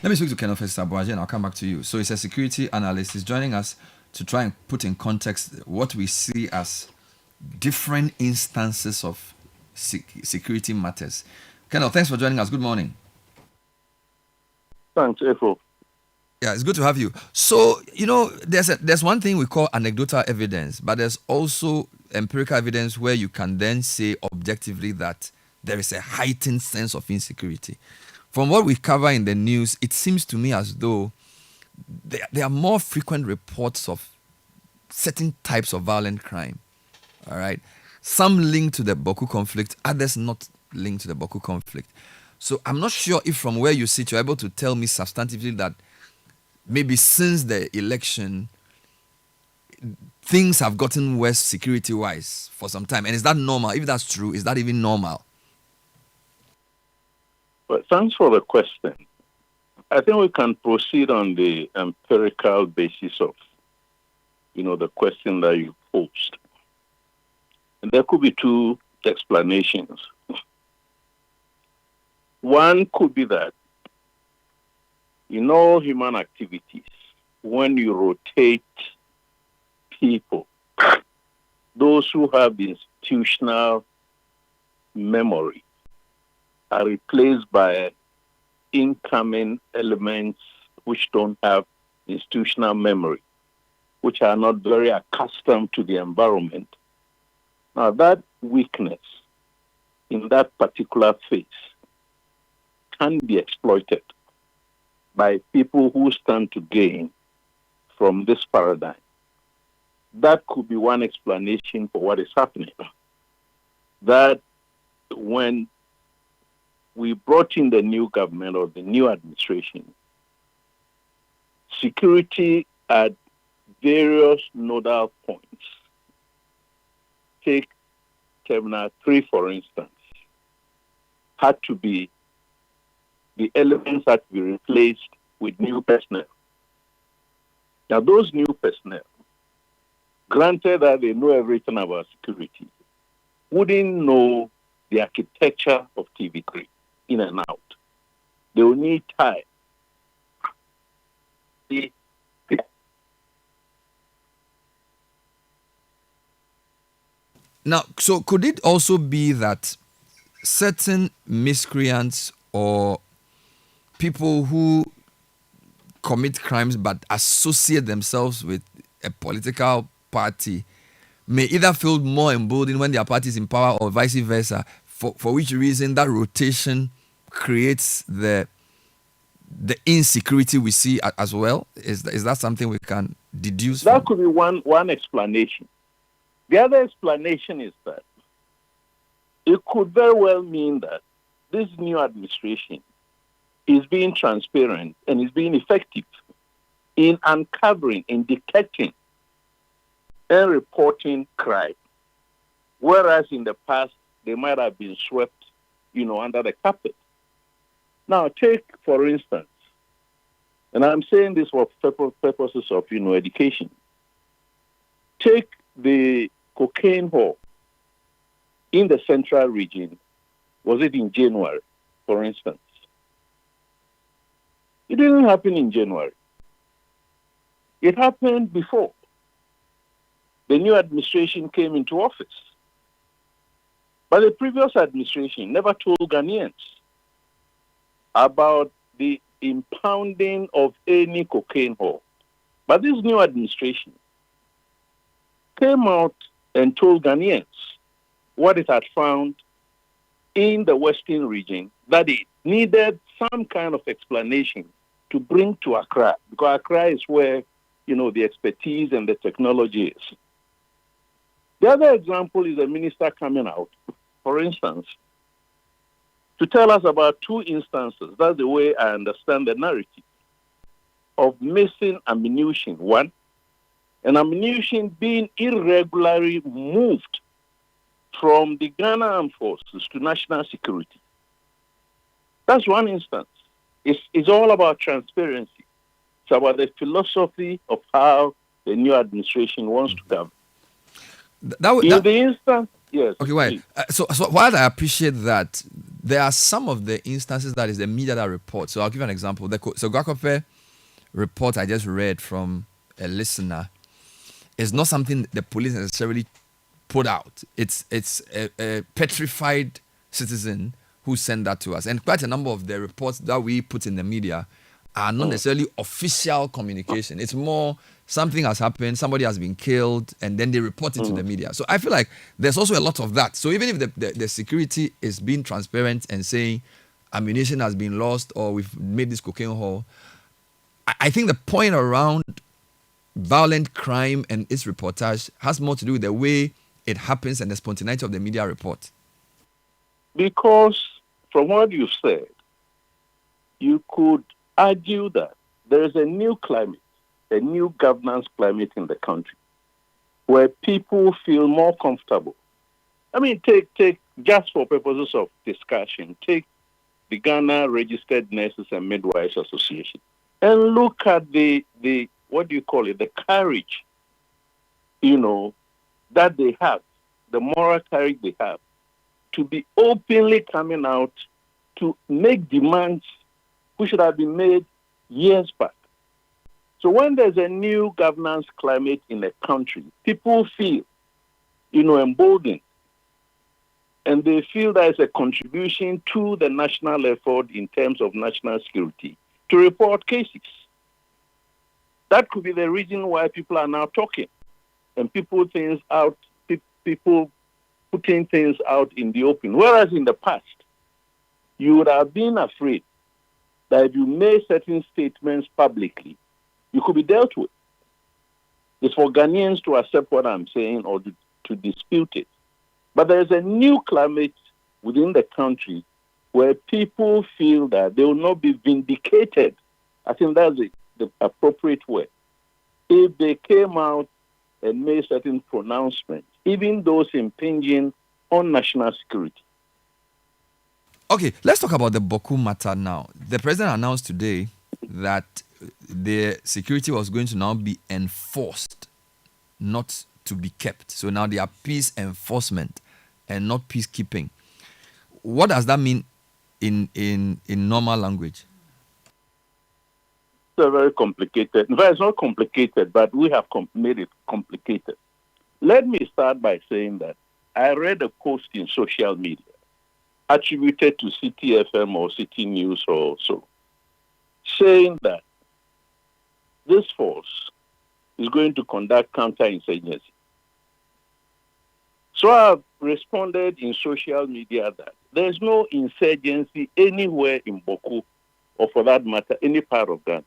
Let me speak to Ken Officer Sabuaje and I'll come back to you. So he's a security analyst. He's joining us to try and put in context what we see as different instances of security matters. Ken, thanks for joining us. Good morning. Thanks, Efo. Yeah, it's good to have you. So, there's one thing we call anecdotal evidence, but there's also empirical evidence where you can then say objectively that there is a heightened sense of insecurity. From what we cover in the news, it seems to me as though there are more frequent reports of certain types of violent crime. All right. Some linked to the Bawku conflict, others not linked to the Bawku conflict. So I'm not sure if from where you sit, you're able to tell me substantively that maybe since the election, things have gotten worse security-wise for some time. And is that normal? If that's true, is that even normal? Well, thanks for the question. I think we can proceed on the empirical basis of, the question that you posed. And there could be two explanations. One could be that in all human activities, when you rotate people, those who have institutional memory are replaced by incoming elements which don't have institutional memory, which are not very accustomed to the environment. Now, that weakness in that particular phase can be exploited by people who stand to gain from this paradigm. That could be one explanation for what is happening. That when we brought in the new government or the new administration, security at various nodal points, take Terminal 3, for instance, had to be, the elements had to be replaced with new personnel. Now, those new personnel, granted that they know everything about security, wouldn't know the architecture of TV3 in and out. They will need time. Now, so could it also be that certain miscreants or people who commit crimes but associate themselves with a political party may either feel more emboldened when their party is in power or vice versa, for which reason that rotation creates the insecurity we see as well? Is that something we can deduce that from? Could be one explanation. The other explanation is that it could very well mean that this new administration is being transparent and is being effective in uncovering, in detecting and reporting crime, whereas in the past they might have been swept, under the carpet. Now, take, for instance, and I'm saying this for purposes of, education. Take the cocaine haul in the central region. Was it in January, for instance? It didn't happen in January. It happened before the new administration came into office. But the previous administration never told Ghanaians about the impounding of any cocaine haul. But this new administration came out and told Ghanaians what it had found in the Western region, that it needed some kind of explanation to bring to Accra, because Accra is where, the expertise and the technology is. The other example is a minister coming out, for instance, to tell us about two instances. That's the way I understand the narrative of missing ammunition. One, and ammunition being irregularly moved from the Ghana Armed Forces to national security. That's one instance. It's all about transparency. It's about the philosophy of how the new administration wants to govern. The instance, yes. Okay, wait. So while I appreciate that, there are some of the instances that is the media that reports. So I'll give you an example. So Gwakope report I just read from a listener is not something the police necessarily put out. It's a petrified citizen who sent that to us. And quite a number of the reports that we put in the media are not necessarily official communication. It's more something has happened, somebody has been killed, and then they report it to the media. So I feel like there's also a lot of that. So even if the security is being transparent and saying ammunition has been lost or we've made this cocaine haul, I think the point around violent crime and its reportage has more to do with the way it happens and the spontaneity of the media report. Because from what you've said, you could argue that there is a new climate, a new governance climate in the country where people feel more comfortable. I mean, take just for purposes of discussion, take the Ghana Registered Nurses and Midwives Association and look at the what do you call it, the courage, that they have, the moral courage they have to be openly coming out to make demands which should have been made years back. So when there's a new governance climate in a country, people feel, emboldened, and they feel there is a contribution to the national effort in terms of national security to report cases. That could be the reason why people are now talking and people putting things out in the open. Whereas in the past, you would have been afraid that if you made certain statements publicly, you could be dealt with. It's for Ghanaians to accept what I'm saying or to dispute it. But there's a new climate within the country where people feel that they will not be vindicated. I think that's the appropriate word. If they came out and made certain pronouncements, even those impinging on national security. Okay, let's talk about the Bawku matter now. The president announced today that the security was going to now be enforced, not to be kept. So now they are peace enforcement and not peacekeeping. What does that mean in normal language? It's very complicated. In fact, it's not complicated, but we have made it complicated. Let me start by saying that I read a post in social media attributed to CTFM or City News or so, saying that this force is going to conduct counterinsurgency. So I've responded in social media that there's no insurgency anywhere in Bawku, or for that matter, any part of Ghana.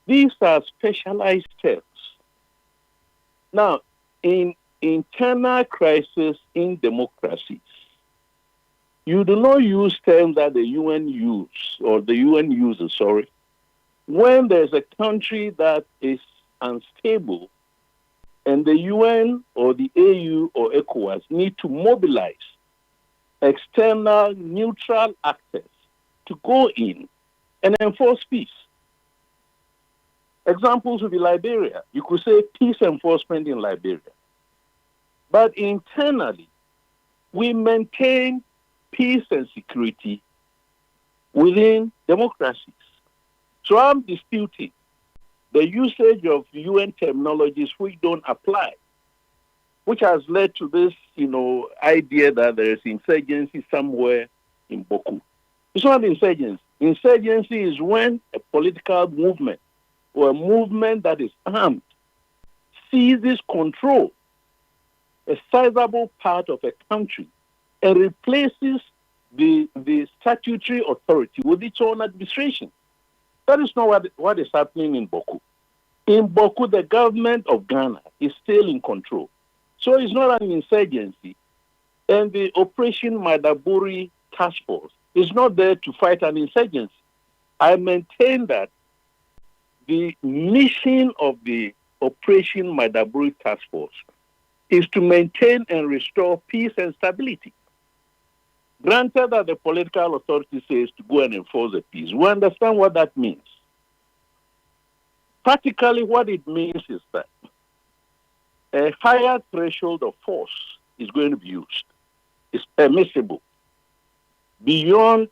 These are specialized terms. Now, in internal crisis in democracies, you do not use terms that the UN uses, when there's a country that is unstable and the UN or the AU or ECOWAS need to mobilize external neutral actors to go in and enforce peace. Examples would be Liberia. You could say peace enforcement in Liberia. But internally, we maintain peace and security within democracies. So I'm disputing the usage of UN terminologies which don't apply, which has led to this, idea that there is insurgency somewhere in Bawku. It's not insurgency. Insurgency is when a political movement or a movement that is armed seizes control, a sizable part of a country, and replaces the statutory authority with its own administration. That is not what is happening in Bawku. In Bawku, the government of Ghana is still in control. So it's not an insurgency. And the Operation Madaburi Task Force is not there to fight an insurgency. I maintain that the mission of the Operation Madaburi Task Force is to maintain and restore peace and stability. Granted that the political authority says to go and enforce the peace, we understand what that means. Practically, what it means is that a higher threshold of force is going to be used. It's permissible. beyond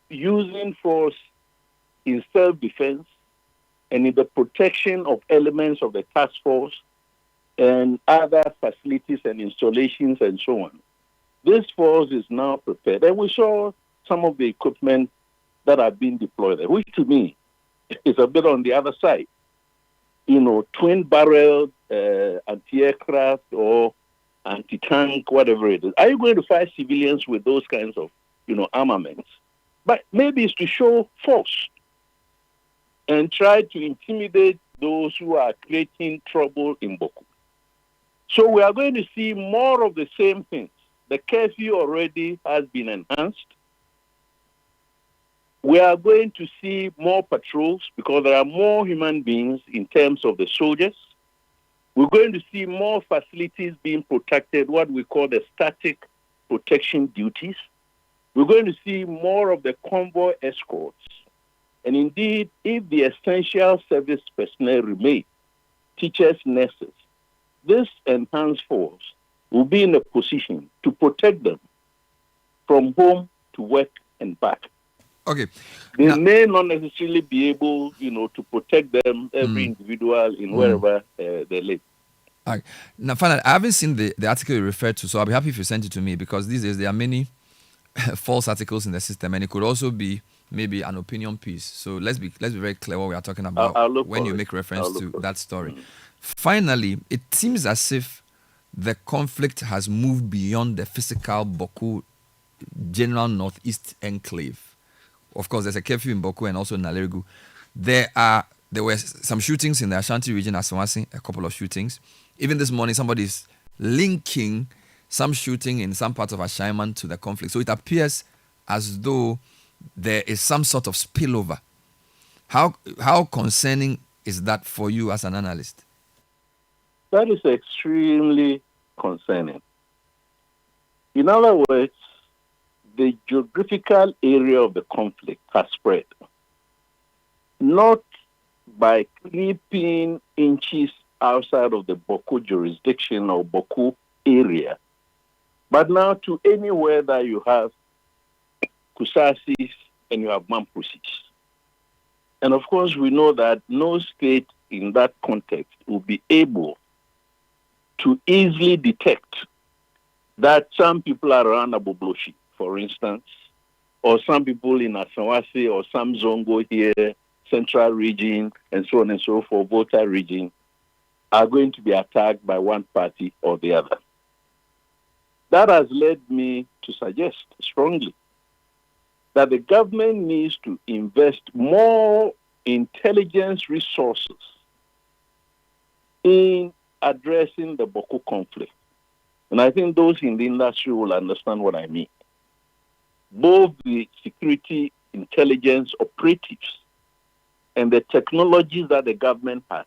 using force in self-defense and in the protection of elements of the task force and other facilities and installations and so on. This force is now prepared. And we saw some of the equipment that are being deployed there, which to me is a bit on the other side. Twin-barreled anti-aircraft or anti-tank, whatever it is. Are you going to fight civilians with those kinds of, armaments? But maybe it's to show force and try to intimidate those who are creating trouble in Bawku. So we are going to see more of the same things. The curfew already has been enhanced. We are going to see more patrols because there are more human beings in terms of the soldiers. We're going to see more facilities being protected, what we call the static protection duties. We're going to see more of the convoy escorts. And indeed, if the essential service personnel remain, teachers, nurses, this enhanced force will be in a position to protect them from home to work and back. Okay. They may not necessarily be able, to protect them, every individual in wherever they live. All right. Now, finally, I haven't seen the article you referred to, so I'll be happy if you send it to me, because these days there are many false articles in the system, and it could also be maybe an opinion piece. So let's be very clear what we are talking about when you make reference to that story. Finally, it seems as if the conflict has moved beyond the physical Bawku general northeast enclave. Of course, there's a curfew in Bawku and also in Nalerigu. There were some shootings in the Ashanti region, Asawasi, a couple of shootings. Even this morning, somebody is linking some shooting in some parts of Ashaiman to the conflict. So it appears as though there is some sort of spillover. How concerning is that for you as an analyst? That is extremely concerning. In other words, the geographical area of the conflict has spread, not by creeping inches outside of the Bawku jurisdiction or Bawku area, but now to anywhere that you have Kusasis and you have Mampusis. And of course, we know that no state in that context will be able to easily detect that some people are around Abobloshi, for instance, or some people in Asawasi or some Zongo here, central region, and so on and so forth, Volta region, are going to be attacked by one party or the other. That has led me to suggest strongly that the government needs to invest more intelligence resources in addressing the Bawku conflict. And I think those in the industry will understand what I mean. Both the security intelligence operatives and the technologies that the government has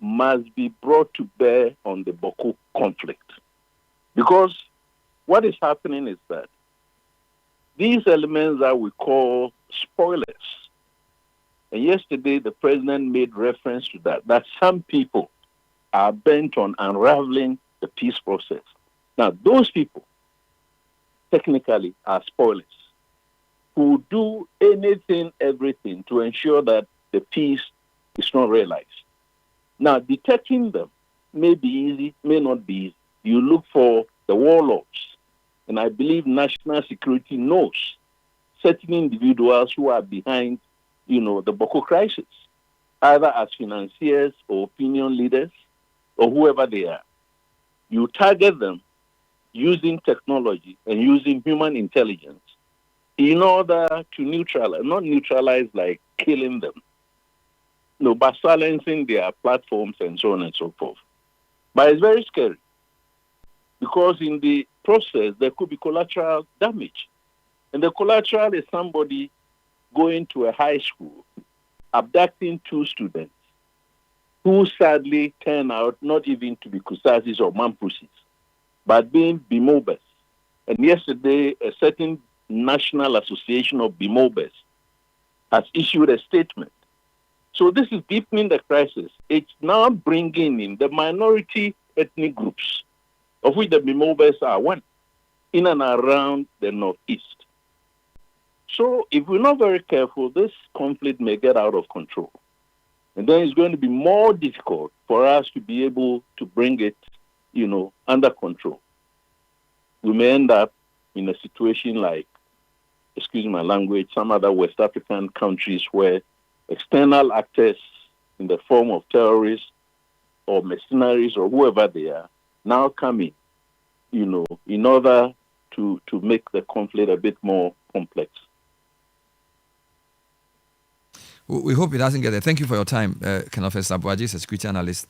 must be brought to bear on the Bawku conflict. Because what is happening is that these elements that we call spoilers, and yesterday the president made reference to that some people are bent on unraveling the peace process. Now, those people technically are spoilers who do anything, everything to ensure that the peace is not realized. Now, detecting them may be easy, may not be easy. You look for the warlords, and I believe national security knows certain individuals who are behind, the Bawku crisis, either as financiers or opinion leaders or whoever they are. You target them using technology and using human intelligence in order to not neutralize like killing them, by silencing their platforms and so on and so forth. But it's very scary because in the process, there could be collateral damage. And the collateral is somebody going to a high school, abducting 2 students, who sadly turn out not even to be Kusasis or Mampusis, but being Bimobes. And yesterday, a certain National Association of Bimobes has issued a statement. So this is deepening the crisis. It's now bringing in the minority ethnic groups, of which the Bimobes are one, in and around the northeast. So if we're not very careful, this conflict may get out of control. And then it's going to be more difficult for us to be able to bring it, under control. We may end up in a situation like, excuse my language, some other West African countries where external actors in the form of terrorists or mercenaries or whoever they are now come in, in order to make the conflict a bit more complex. We hope it doesn't get there. Thank you for your time, Ken Officer Abuaji, a security analyst.